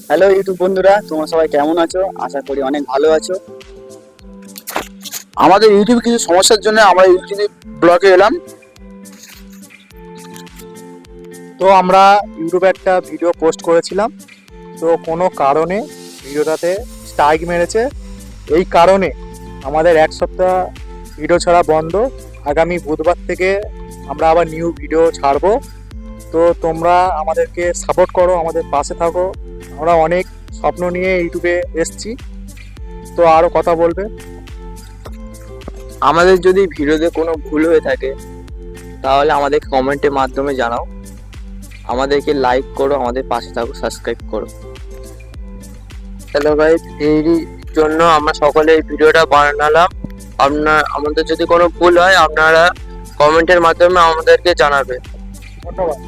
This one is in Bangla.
হ্যালো ইউটিউব বন্ধুরা, তোমরা সবাই কেমন আছো? আশা করি অনেক ভালো আছো। আমাদের ইউটিউবে কিছু সমস্যার জন্য আমরা ইউটিউবে ব্লগে এলাম। তো আমরা ইউটিউবে একটা ভিডিও পোস্ট করেছিলাম, তো কোনো কারণে ভিডিওটাতে স্ট্রাইক মেরেছে। এই কারণে আমাদের এক সপ্তাহ ভিডিও ছাড়া বন্ধ। আগামী বুধবার থেকে আমরা আবার নিউ ভিডিও ছাড়বো। তো তোমরা আমাদেরকে সাপোর্ট করো, আমাদের পাশে থাকো। আমরা অনেক স্বপ্ন নিয়ে ইউটিউবে এসছি। তো আরও কথা বলবে। আমাদের যদি ভিডিওতে কোনো ভুল হয়ে থাকে তাহলে আমাদের কমেন্টের মাধ্যমে জানাও। আমাদেরকে লাইক করো, আমাদের পাশে থাকো, সাবস্ক্রাইব করো। হ্যালো গাইস, এই জন্য আমরা সকলে এই ভিডিওটা বানালাম। আমাদের যদি কোনো ভুল হয় আপনারা কমেন্টের মাধ্যমে আমাদেরকে জানাবে। ধন্যবাদ।